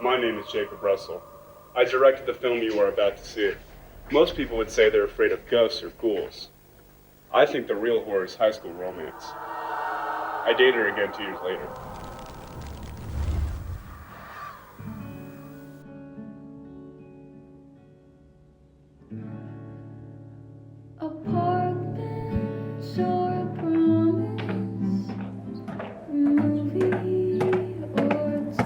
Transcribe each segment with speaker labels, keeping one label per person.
Speaker 1: My name is Jacob Russell. I directed the film you are about to see. Most people would say they're afraid of ghosts or ghouls. I think the real horror is high school romance. I dated her again 2 years later.
Speaker 2: A park bench or a promise, a movie or two,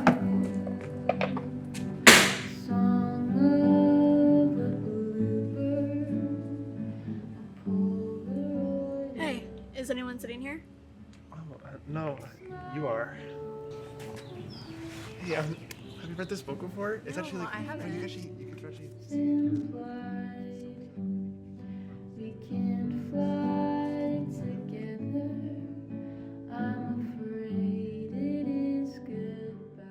Speaker 2: song of a bluebird, a Polaroid.
Speaker 3: Hey, is anyone sitting here?
Speaker 4: Oh, no, you are. Hey, have you read this book before? It's
Speaker 3: No,
Speaker 4: actually like
Speaker 3: I haven't.
Speaker 4: you could actually.
Speaker 2: Implied, we can't fly together. I'm afraid it is goodbye.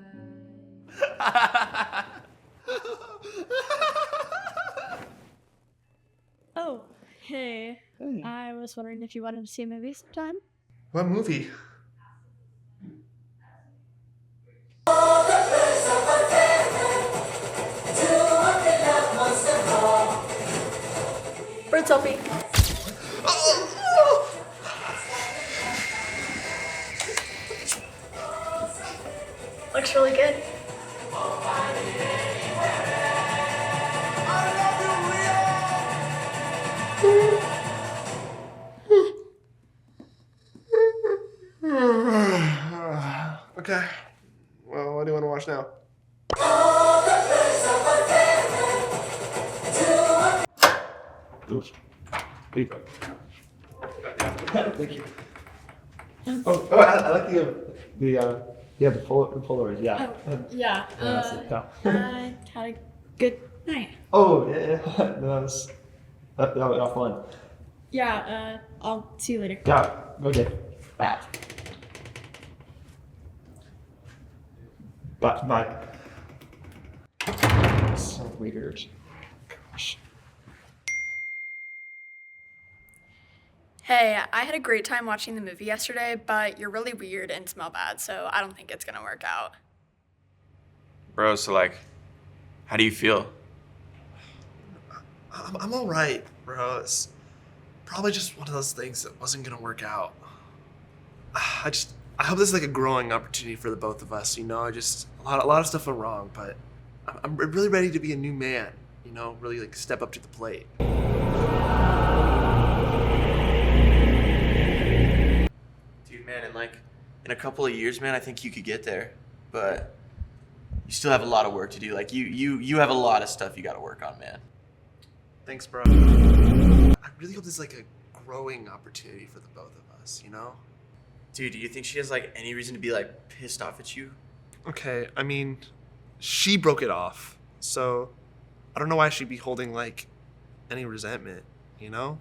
Speaker 3: Oh, hey.
Speaker 4: Hey.
Speaker 3: I was wondering if you wanted to see a movie sometime.
Speaker 4: What movie?
Speaker 3: Bird selfie. Looks really good.
Speaker 4: Okay. Well, what do you want to watch now? Thank you. Oh, I like the Polaroids, yeah.
Speaker 3: Yeah.
Speaker 4: that's it, yeah.
Speaker 3: I had a good night.
Speaker 4: Oh, yeah, that was fun.
Speaker 3: Yeah, I'll see you later.
Speaker 4: Yeah, okay. Bye. Bye. So weird. Gosh.
Speaker 3: Hey, I had a great time watching the movie yesterday, but you're really weird and smell bad, so I don't think it's gonna work out.
Speaker 5: Bro, so like, how do you feel?
Speaker 4: I'm all right, bro. It's probably just one of those things that wasn't gonna work out. I hope this is like a growing opportunity for the both of us. You know, a lot of stuff went wrong, but I'm really ready to be a new man. You know, really like step up to the plate.
Speaker 5: Dude, man, in a couple of years, man, I think you could get there. But you still have a lot of work to do. Like you have a lot of stuff you gotta work on, man.
Speaker 4: Thanks, bro. I really hope this is like a growing opportunity for the both of us. You know.
Speaker 5: Dude, do you think she has like any reason to be like pissed off at you?
Speaker 4: Okay, I mean, she broke it off, so I don't know why she'd be holding like any resentment. You know.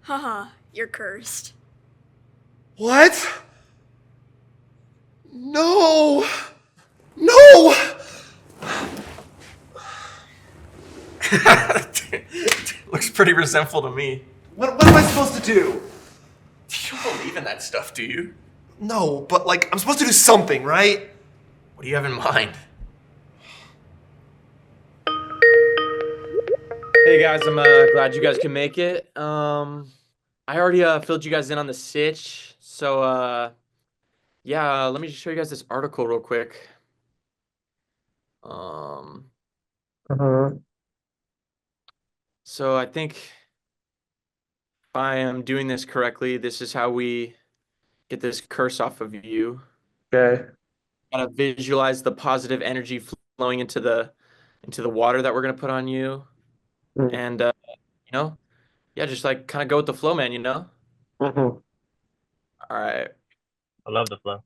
Speaker 3: Haha, you're cursed.
Speaker 4: What? No! No!
Speaker 5: Looks pretty resentful to me.
Speaker 4: What am I supposed to do?
Speaker 5: You don't believe in that stuff, do you?
Speaker 4: No, but like, I'm supposed to do something, right?
Speaker 5: What do you have in mind?
Speaker 6: Hey guys, I'm glad you guys can make it. I already filled you guys in on the sitch, so yeah, let me just show you guys this article real quick. So I think if I am doing this correctly, this is how we get this curse off of you.
Speaker 4: Okay.
Speaker 6: Gotta visualize the positive energy flowing into the water that we're gonna put on you, and you know, yeah, just like kind of go with the flow, man. You know.
Speaker 4: Mm-hmm.
Speaker 6: All right.
Speaker 7: I love the flow.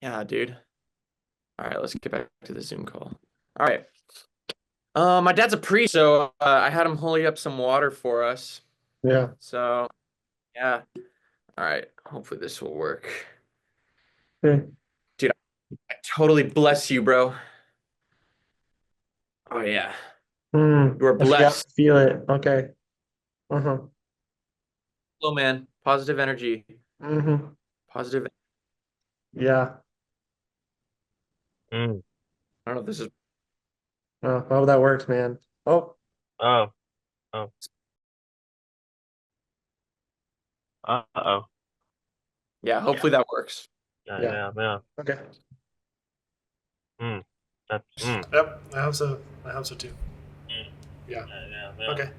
Speaker 6: Yeah, dude. All right, let's get back to the Zoom call. All right. My dad's a priest, so I had him holy up some water for us.
Speaker 8: Yeah.
Speaker 6: So, yeah. All right. Hopefully this will work.
Speaker 8: Okay.
Speaker 6: Dude, I totally bless you, bro. Oh yeah. You are
Speaker 8: I forgot
Speaker 6: blessed.
Speaker 8: to feel it. Okay. Uh-huh.
Speaker 6: Hello, man. Positive energy.
Speaker 8: Mm-hmm.
Speaker 6: Positive.
Speaker 8: Yeah.
Speaker 7: Mm.
Speaker 6: I don't know if this is.
Speaker 8: Oh, that works, man. Oh,
Speaker 7: Oh. Oh. Uh-oh.
Speaker 6: Yeah, hopefully that works.
Speaker 7: Yeah,
Speaker 8: yeah.
Speaker 7: yeah, yeah.
Speaker 8: Okay.
Speaker 7: Mm. That's
Speaker 8: Yep. I hope so. I hope so too.
Speaker 7: Mm.
Speaker 8: Yeah.
Speaker 7: Yeah, yeah, yeah.
Speaker 8: Okay.